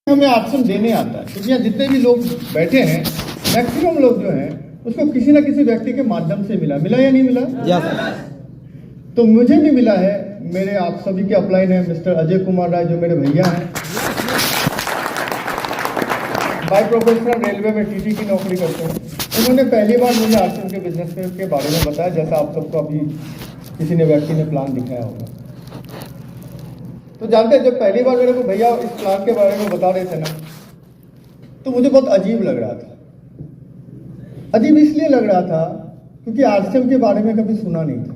हमें ऑप्शन देने आता है, क्योंकि यहाँ जितने भी लोग बैठे हैं मैक्सिमम लोग जो हैं उसको किसी ना किसी व्यक्ति के माध्यम से मिला या नहीं मिला। तो मुझे भी मिला है। मेरे आप सभी के अपलाइन है मिस्टर अजय कुमार राय, जो मेरे भैया हैं, बाय प्रोफेशनल रेलवे में टीटी की नौकरी करते हैं। उन्होंने पहली बार मुझे आरसीएम के बिजनेस के बारे में बताया, जैसा आप सबको अभी किसी ने व्यक्ति ने प्लान दिखाया होगा। तो जानते हैं, जब पहली बार मेरे को भैया इस प्लान के बारे में बता रहे थे ना, तो मुझे बहुत अजीब लग रहा था। अजीब इसलिए लग रहा था क्योंकि आरसीएम के बारे में कभी सुना नहीं था।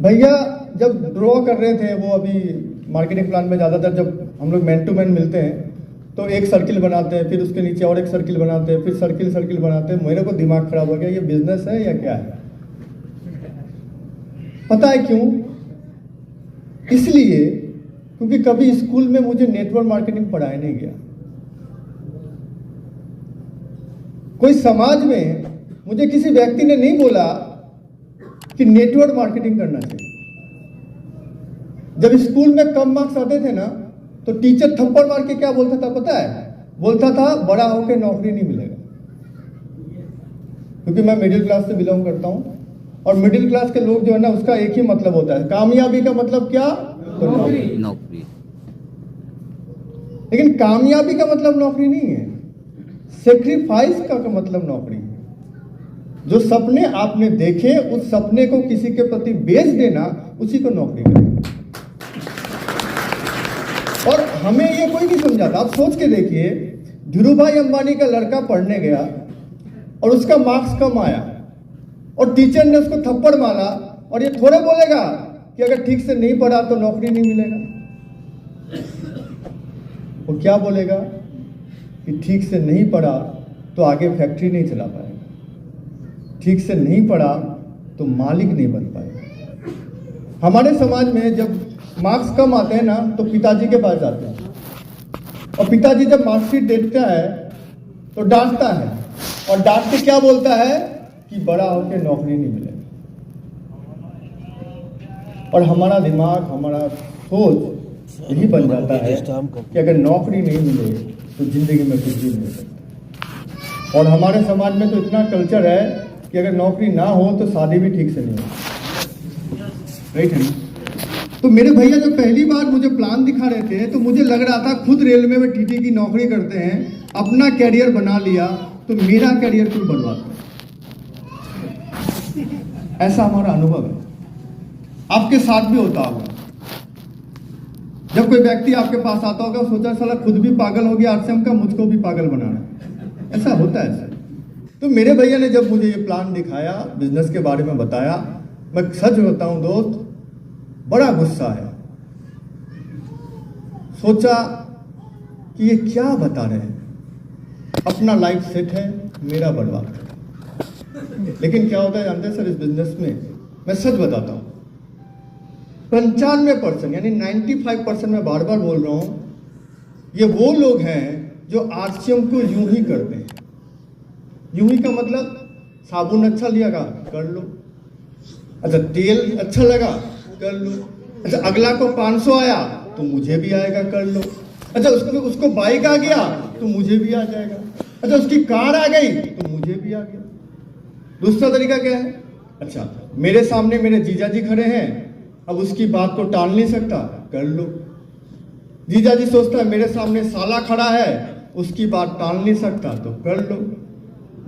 भैया जब ड्रॉ कर रहे थे, वो अभी मार्केटिंग प्लान में ज़्यादातर जब हम लोग मैन टू मैन मिलते हैं तो एक सर्किल बनाते हैं, फिर उसके नीचे और एक सर्किल बनाते हैं, फिर सर्किल बनाते हैं। मेरे को दिमाग खराब हो गया, ये बिजनेस है या क्या है। पता है क्यों? इसलिए क्योंकि कभी स्कूल में मुझे नेटवर्क मार्केटिंग पढ़ाया नहीं गया। कोई समाज में मुझे किसी व्यक्ति ने नहीं बोला कि नेटवर्क मार्केटिंग करना चाहिए। जब स्कूल में कम मार्क्स आते थे ना, तो टीचर थप्पड़ मार के क्या बोलता था पता है? बोलता था बड़ा होकर नौकरी नहीं मिलेगा। क्योंकि मैं मिडिल क्लास से बिलोंग करता हूं, और मिडिल क्लास के लोग जो है ना, उसका एक ही मतलब होता है, कामयाबी का मतलब क्या? तो नौकरी। लेकिन कामयाबी का मतलब नौकरी नहीं है, सेक्रीफाइस का मतलब नौकरी है। जो सपने आपने देखे, उस सपने को किसी के प्रति बेच देना, उसी को नौकरी कहते हैं। और हमें ये कोई नहीं समझाता। आप सोच के देखिए, धीरूभाई अंबानी का लड़का पढ़ने गया और उसका मार्क्स कम आया और टीचर ने उसको थप्पड़ मारा, और ये थोड़े बोलेगा कि अगर ठीक से नहीं पढ़ा तो नौकरी नहीं मिलेगा। वो क्या बोलेगा कि ठीक से नहीं पढ़ा तो आगे फैक्ट्री नहीं चला पाएगा, ठीक से नहीं पढ़ा तो मालिक नहीं बन पाएगा। हमारे समाज में जब मार्क्स कम आते हैं ना, तो पिताजी के पास जाते हैं, और पिताजी जब मार्कशीट देखता है तो डांटता है, और डांट के क्या बोलता है कि बड़ा होकर नौकरी नहीं मिलेगी। और हमारा दिमाग, हमारा सोच यही बन जाता है कि अगर नौकरी नहीं मिले तो जिंदगी में कुछ भी नहीं हो सकता। और हमारे समाज में तो इतना कल्चर है कि अगर नौकरी ना हो तो शादी भी ठीक से नहीं हो, राइट है। तो मेरे भैया जब पहली बार मुझे प्लान दिखा रहे थे, तो मुझे लग रहा था खुद रेलवे में टीटी की नौकरी करते हैं, अपना कैरियर बना लिया, तो मेरा कैरियर क्यों बनवाते हैं। ऐसा हमारा अनुभव है। आपके साथ भी होता होगा। जब कोई व्यक्ति आपके पास आता होगा, सोचा साला खुद भी पागल हो गया आरसीएम का, मुझको भी पागल बनाना। ऐसा होता है सर। तो मेरे भैया ने जब मुझे ये प्लान दिखाया, बिजनेस के बारे में बताया, मैं सच बताऊं दोस्त, बड़ा गुस्सा है। सोचा कि ये क्या बता रहे हैं, अपना लाइफ सेट है, मेरा बर्बाद है। लेकिन क्या होता है जानते हैं सर, इस बिजनेस में मैं सच बताता हूं, 95% यानी 95% मैं बार बार बोल रहा हूं, ये वो लोग हैं जो आरसीएम को यूं ही करते हैं। यूं ही का मतलब, साबुन अच्छा लगा कर लो, अच्छा तेल अच्छा लगा कर लो, अच्छा अगला को 500 आया तो मुझे भी आएगा कर लो, अच्छा उसको बाइक आ गया तो मुझे भी आ जाएगा, अच्छा उसकी कार आ गई तो मुझे भी आ गया। दूसरा तरीका क्या है? अच्छा मेरे सामने मेरे जीजा जी खड़े हैं, अब उसकी बात को टाल नहीं सकता, कर लो। जीजा जी सोचता है मेरे सामने साला खड़ा है, उसकी बात टाल नहीं सकता, तो कर लो।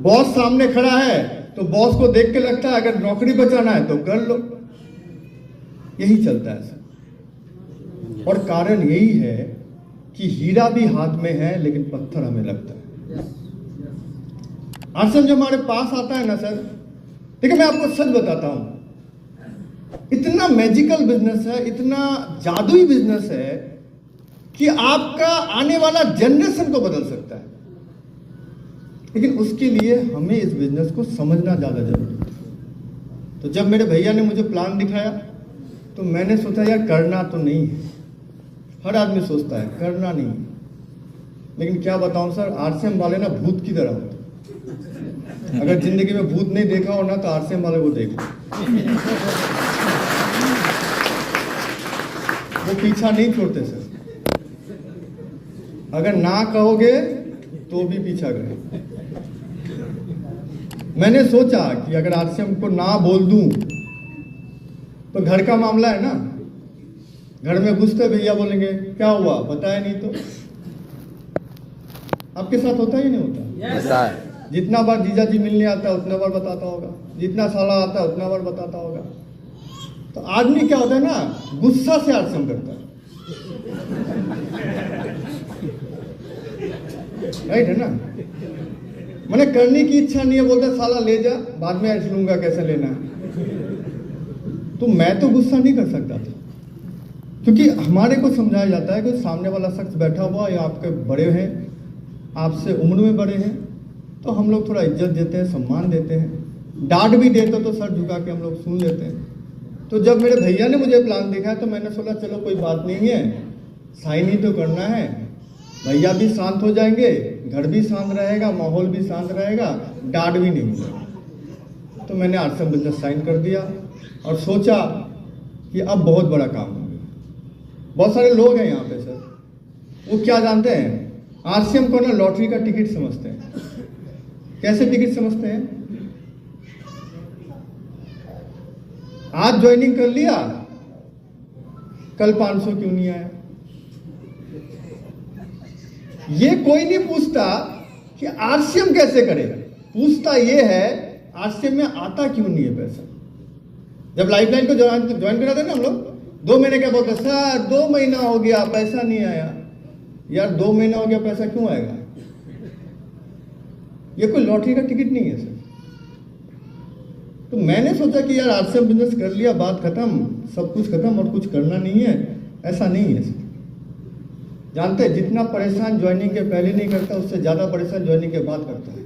बॉस सामने खड़ा है, तो बॉस को देख के लगता है अगर नौकरी बचाना है तो कर लो। यही चलता है सर। और कारण यही है कि हीरा भी हाथ में है लेकिन पत्थर हमें लगता है। आरसीएम जो हमारे पास आता है ना सर, देखिए मैं आपको सच बताता हूं, इतना मैजिकल बिजनेस है, इतना जादुई बिजनेस है कि आपका आने वाला जनरेशन को बदल सकता है। लेकिन उसके लिए हमें इस बिजनेस को समझना ज्यादा जरूरी है। तो जब मेरे भैया ने मुझे प्लान दिखाया, तो मैंने सोचा यार करना तो नहीं है, हर आदमी सोचता है करना नहीं है। लेकिन क्या बताऊं सर, आरसीएम वाले ना भूत की तरह होते। अगर जिंदगी में भूत नहीं देखा हो ना, तो आरसीएम वाले को देखो। वो पीछा नहीं छोड़ते सर। अगर ना कहोगे तो भी पीछा करें। मैंने सोचा कि अगर आरसीएम को ना बोल दूं तो घर का मामला है ना, घर में घुसते भैया बोलेंगे क्या हुआ बताया नहीं तो। आपके साथ होता ही नहीं होता? जितना बार जीजा जी मिलने आता है उतना बार बताता होगा, जितना साला आता है उतना बार बताता होगा। तो आदमी क्या होता है ना, गुस्सा से आरसीएम करता है, राइट है ना। मैंने करने की इच्छा नहीं है, बोलता साला ले जा, बाद में ऐसे लूंगा कैसे लेना है। तो मैं तो गुस्सा नहीं कर सकता था, क्योंकि हमारे को समझाया जाता है कि सामने वाला शख्स बैठा हुआ या आपके बड़े हैं, आपसे उम्र में बड़े हैं, तो हम लोग थोड़ा इज्जत देते हैं, सम्मान देते हैं। डांट भी देते तो सर झुका के हम लोग सुन लेते हैं। तो जब मेरे भैया ने मुझे प्लान दिखाया तो मैंने सोचा चलो कोई बात नहीं है, साइन ही तो करना है, भैया भी शांत हो जाएंगे, घर भी शांत रहेगा, माहौल भी शांत रहेगा, डांट भी नहीं मिलेगा। तो मैंने आरसीएम बिजनेस साइन कर दिया और सोचा कि अब बहुत बड़ा काम हो गया। बहुत सारे लोग हैं यहाँ पे सर, वो क्या जानते हैं, आरसीएम को ना लॉटरी का टिकट समझते हैं। कैसे टिकट समझते हैं? आज ज्वाइनिंग कर लिया, कल 500 क्यों नहीं आया। ये कोई नहीं पूछता कि आरसीएम कैसे करेगा, पूछता ये है आरसीएम में आता क्यों नहीं है पैसा। जब लाइफलाइन को ज्वाइन करा थे ना हम लोग, 2 महीने क्या बोलते, सर 2 महीना हो गया पैसा नहीं आया। यार 2 महीना हो गया पैसा क्यों आएगा? ये कोई लॉटरी का टिकट नहीं है सर। तो मैंने सोचा कि यार आरसीएम बिजनेस कर लिया, बात खत्म, सब कुछ खत्म और कुछ करना नहीं है। ऐसा नहीं है सर। जानते हैं जितना परेशान ज्वाइनिंग के पहले नहीं करता, उससे ज्यादा परेशान ज्वाइनिंग के बाद करता है।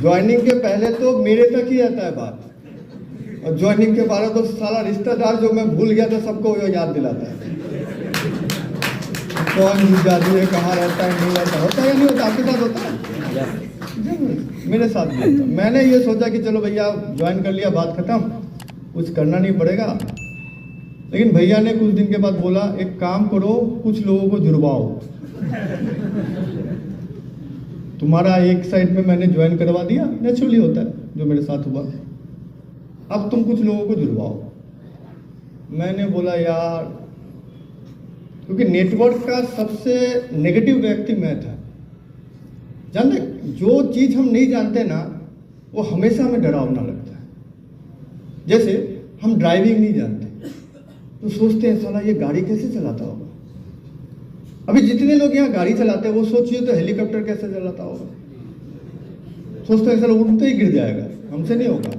ज्वाइनिंग के पहले तो मेरे तक ही आता है बात, और ज्वाइनिंग के बाद तो साला रिश्तेदार जो मैं भूल गया था सबको याद दिलाता है। कौन जादू है, कहाँ रहता है, नहीं रहता, होता है या नहीं होता? आपके साथ होता है? मेरे साथ भी होता। मैंने ये सोचा कि चलो भैया ज्वाइन कर लिया, बात खत्म, कुछ करना नहीं पड़ेगा। लेकिन भैया ने कुछ दिन के बाद बोला एक काम करो, कुछ लोगों को जुड़वाओ। तुम्हारा एक साइड में मैंने ज्वाइन करवा दिया, नेचुरली होता है जो मेरे साथ हुआ। अब तुम कुछ लोगों को जुड़वाओ। मैंने बोला यार, क्योंकि नेटवर्क का सबसे नेगेटिव व्यक्ति मैं था। जानते, जो चीज हम नहीं जानते ना, वो हमेशा हमें डरावना लगता है। जैसे हम ड्राइविंग नहीं जानते तो सोचते हैं साला ये गाड़ी कैसे चलाता होगा। अभी जितने लोग यहाँ गाड़ी चलाते हैं वो सोचिए तो हेलीकॉप्टर कैसे चलाता होगा। सोचते हैं साला उड़ते ही गिर जाएगा, हमसे नहीं होगा।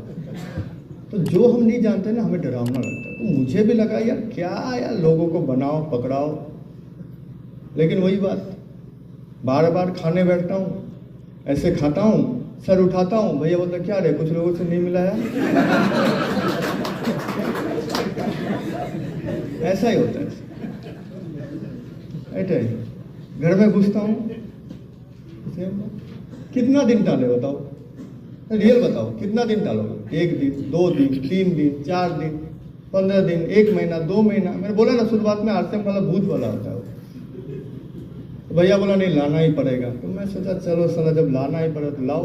तो जो हम नहीं जानते ना, हमें डरावना लगता है। तो मुझे भी लगा यार क्या यार, लोगों को बनाओ पकड़ाओ। लेकिन वही बात, बार बार खाने बैठता हूँ, ऐसे खाता हूँ, सर उठाता हूँ, भैया बोलते क्या रे कुछ लोगों से नहीं मिला है। ऐसा ही होता है। घर में घुसता हूँ, कितना दिन टाले बताओ, रियल बताओ, कितना दिन टालोगे? 1 दिन, 2 दिन, 3 दिन, 4 दिन, 15 दिन, 1 महीना, 2 महीना। मैंने बोला ना शुरुआत में आरसीएम वाला भूत वाला होता है। तो भैया बोला नहीं लाना ही पड़ेगा। तो मैं सोचा चलो साला जब लाना ही पड़े तो लाओ।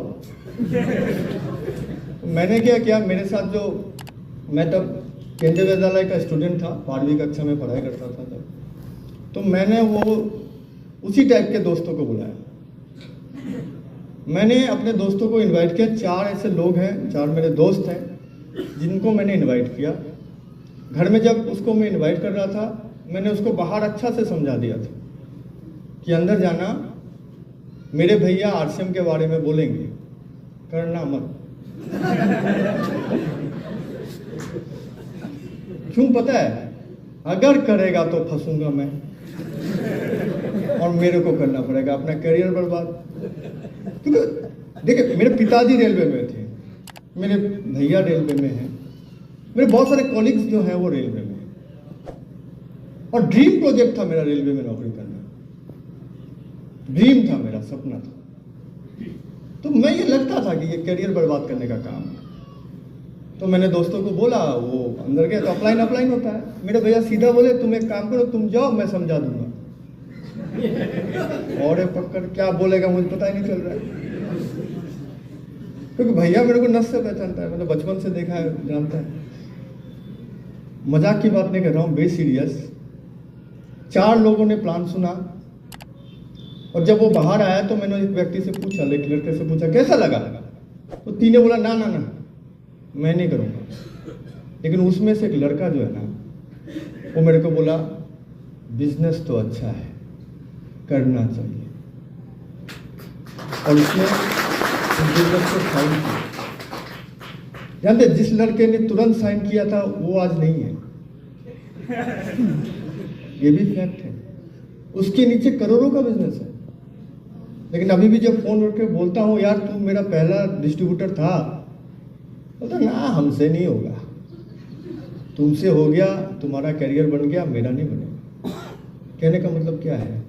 तो मैंने क्या किया, मेरे साथ जो, मैं तब केंद्रीय विद्यालय का स्टूडेंट था, 12वीं कक्षा में पढ़ाई करता था तब। तो मैंने वो उसी टाइप के दोस्तों को बुलाया। मैंने अपने दोस्तों को इनवाइट किया। 4 ऐसे लोग हैं, 4 मेरे दोस्त हैं जिनको मैंने इनवाइट किया। घर में जब उसको मैं इनवाइट कर रहा था, मैंने उसको बाहर अच्छा से समझा दिया था कि अंदर जाना, मेरे भैया आरसीएम के बारे में बोलेंगे, करना मत। क्यों पता है? अगर करेगा तो फंसूंगा मैं और मेरे को करना पड़ेगा अपना करियर बर्बाद। क्योंकि देखिए मेरे पिताजी रेलवे में थे, मेरे भैया रेलवे में हैं, मेरे बहुत सारे कॉलीग्स जो हैं वो रेलवे में हैं। और ड्रीम प्रोजेक्ट था मेरा रेलवे में नौकरी करना, ड्रीम था मेरा, सपना था। तो मैं ये लगता था कि ये करियर बर्बाद करने का काम है। तो मैंने दोस्तों को बोला, वो अंदर गया तो अपलाइन होता है। मेरे भैया सीधा बोले तुम एक काम करो, तुम जाओ मैं समझा दूंगा। और पकड़ क्या बोलेगा मुझे पता ही नहीं चल रहा है, क्योंकि भैया मेरे को नस से पहचानता है, मतलब बचपन से देखा है, जानता है। मजाक की बात नहीं कर रहा हूँ, बे सीरियस। 4 लोगों ने प्लान सुना, और जब वो बाहर आया तो मैंने एक व्यक्ति से पूछा, एक लड़के से पूछा कैसा लगा, तो 3 ने बोला ना ना ना मैं नहीं करूँगा। लेकिन उसमें से एक लड़का जो है ना, वो मेरे को बोला बिजनेस तो अच्छा है, करना चाहिए। और उसने बिजनेस को साइन किया। जानते जिस लड़के ने तुरंत साइन किया था वो आज नहीं है, ये भी फैक्ट है। उसके नीचे करोड़ों का बिजनेस है। लेकिन अभी भी जब फोन उठ के बोलता हूँ यार तू मेरा पहला डिस्ट्रीब्यूटर था, बोलता ना हमसे नहीं होगा, तुमसे हो गया, तुम्हारा करियर बन गया, मेरा नहीं बनेगा। कहने का मतलब क्या है,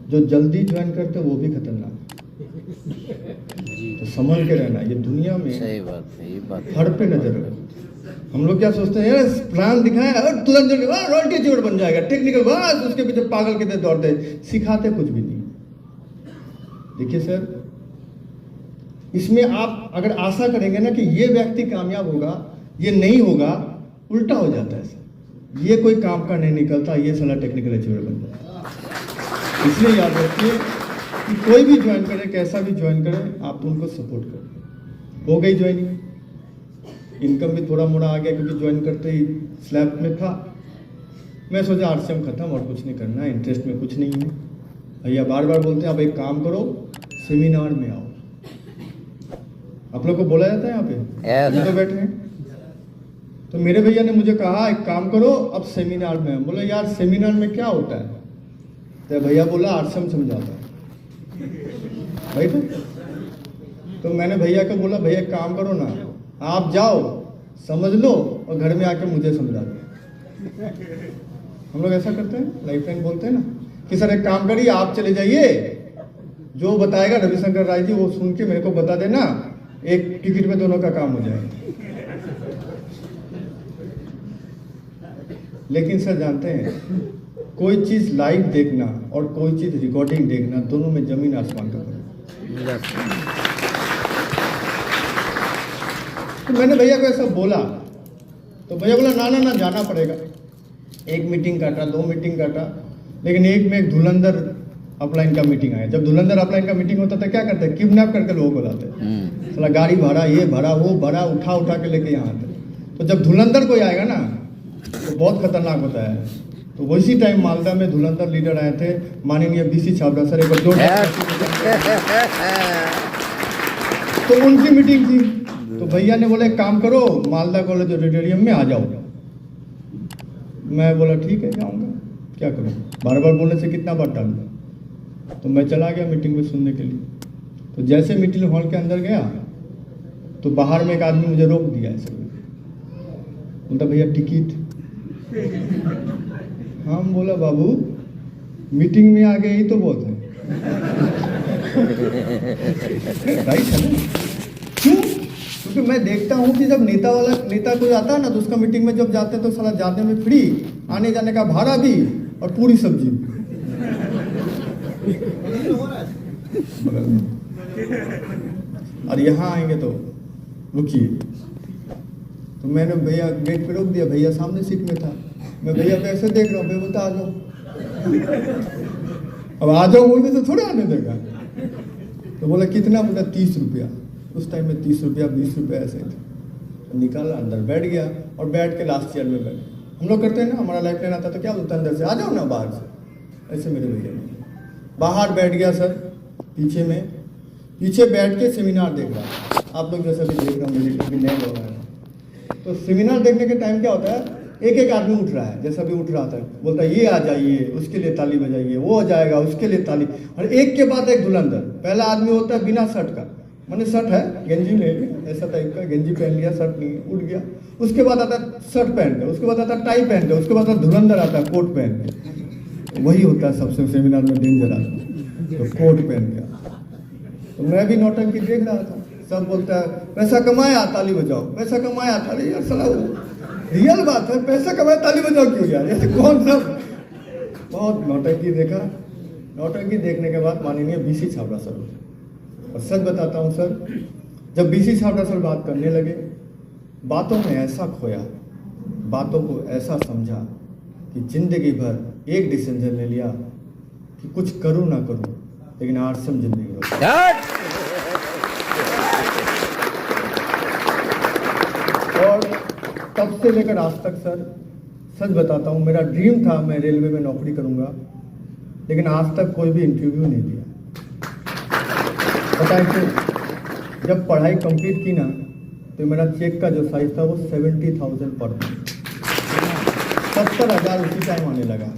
जो जल्दी ज्वाइन करते वो भी खतरनाक। तो संभल के रहना, ये दुनिया में सही बात है, ये बात हर पे नजर रखो। हम लोग क्या सोचते हैं यार प्लान दिखाए और तुरंत रॉयल्टी अचीवर बन जाएगा, टेक्निकल बस उसके पीछे पागल के तरह दौड़ते, सिखाते कुछ भी नहीं। देखिए सर, इसमें आप अगर आशा करेंगे ना कि ये व्यक्ति कामयाब होगा, ये नहीं होगा, उल्टा हो जाता है सर। ये कोई काम का नहीं निकलता, ये साला टेक्निकल अचीवर बन जाता है। इसलिए याद रखिए कि कोई भी ज्वाइन करे, कैसा भी ज्वाइन करे, आप उनको सपोर्ट करें। हो गई ज्वाइनिंग, इनकम भी थोड़ा मोड़ा आ गया, क्योंकि ज्वाइन करते ही स्लैब में था। मैं सोचा आरसीएम खत्म और कुछ नहीं करना है, इंटरेस्ट में कुछ नहीं है। भैया बार बार बोलते हैं आप एक काम करो, सेमिनार में आओ। आप लोग को बोला जाता है यहाँ पे, ये तो बैठे हैं। तो मेरे भैया ने मुझे कहा एक काम करो, अब सेमिनार में आओ। बोला यार सेमिनार में क्या होता है, तो भैया बोला आरसीएम समझाता है भाई। तो मैंने भैया को बोला भैया एक काम करो ना, आप जाओ समझ लो और घर में आके मुझे समझा दो। हम लोग ऐसा करते हैं, लाइफ लाइन बोलते हैं ना कि सर एक काम करिए आप चले जाइए, जो बताएगा रविशंकर राय जी वो सुन के मेरे को बता देना, एक टिकट में दोनों का काम हो जाएगा। लेकिन सर जानते हैं, कोई चीज लाइव देखना और कोई चीज रिकॉर्डिंग देखना, दोनों में जमीन आसमान का फर्क। तो मैंने भैया को ऐसा बोला, तो भैया बोला ना ना ना जाना पड़ेगा। एक मीटिंग काटा, 2 मीटिंग काटा, लेकिन एक में एक धुलंधर अपलाइन का मीटिंग आया। जब धुलंधर अपलाइन का मीटिंग होता था क्या करते हैं, किडनैप करके लोगों को लाते हैं। साला गाड़ी भाड़ा, ये भाड़ा, वो भाड़ा, उठा उठा के लेके यहाँ आते। तो जब धुलंधर कोई आएगा ना तो बहुत खतरनाक होता है। तो वैसी टाइम मालदा में धुलंधर लीडर आए थे, माननीय बीसी छाबड़ा सर, एक बार जोर। तो उनकी मीटिंग थी, तो भैया ने बोला एक काम करो, मालदा कॉलेज ऑडिटोरियम में आ जाओ। मैं बोला ठीक है जाऊँगा, क्या करूँ, बार बार बोलने से कितना बार टालूंगा। तो मैं चला गया मीटिंग में सुनने के लिए। तो जैसे मीटिंग हॉल के अंदर गया तो बाहर में एक आदमी मुझे रोक दिया ऐसे, बोलता भैया टिकट। हाँ बोला बाबू मीटिंग में आ गए ही तो बहुत है। राइट है ना, क्यों? क्योंकि मैं देखता हूँ कि जब नेता कोई आता है ना तो उसका मीटिंग में जब जाते हैं तो साला जाने में फ्री, आने जाने का भाड़ा भी और पूरी सब्जी। और यहाँ आएंगे तो रुकिए। तो मैंने भैया गेट पे रोक दिया, भैया सामने सीट में था। मैं भैया को ऐसे देख रहा हूँ, भैया बोलता आ जाओ। अब आ जाओ बोलने से थोड़ा आने देगा। तो बोला कितना, बोला 30 रुपया। उस टाइम में 30 रुपया 20 रुपया ऐसे थे। तो निकाला, अंदर बैठ गया और बैठ के लास्ट चेयर में बैठ। हम लोग करते हैं ना, हमारा लाइफ लाइन आता तो क्या बोलता है अंदर से आ जाओ ना बाहर से। ऐसे मेरे भैया ने बाहर बैठ गया सर, पीछे बैठ के सेमिनार देख रहा। आप लोग जैसा भी देख रहा हूँ, मेरी नए लोग आए। तो सेमिनार देखने के टाइम क्या होता है, एक एक आदमी उठ रहा है, जैसा भी उठ रहा था बोलता है ये आ जाइए, उसके लिए ताली बजाइए, वो हो जाएगा उसके लिए ताली। और एक के बाद एक धुलंधर। पहला आदमी होता है बिना शर्ट का, मैंने शर्ट है गेंजी ले लिया ऐसा टाइप का, गेंजी पहन लिया, शर्ट नहीं उठ गया। उसके बाद आता है शर्ट पहन के, उसके बाद आता है टाई पहन के, उसके बाद आता धुलंधर आता है कोट पहन के। वही होता है सबसे सेमिनार में डेंजर आदमी, तो कोट पहन के। तो मैं भी नौटंकी देख रहा था, सब बोलता है पैसा कमाया ताली बजाओ, पैसा कमाया ताली। यार साला रियल बात है, पैसा कमाया ताली बजाओ क्यों यार? ऐसे कौन सा? बहुत नौटंकी देखा। नौटंकी देखने के बाद माननीय बीसी छाबड़ा सर, और सच बताता हूँ सर, जब बीसी छाबड़ा सर बात करने लगे, बातों में ऐसा खोया, बातों को ऐसा समझा कि जिंदगी भर एक डिसीजन ले लिया कि कुछ करूँ ना करूँ, लेकिन आरसीएम जिंदगी भर। और तब से लेकर आज तक सर, सच बताता हूँ, मेरा ड्रीम था मैं रेलवे में नौकरी करूँगा, लेकिन आज तक कोई भी इंटरव्यू नहीं दिया। पता है कि जब पढ़ाई कंप्लीट की ना, तो मेरा चेक का जो साइज था वो 70,000 पर मंथ, 70,000 उसी टाइम आने लगा।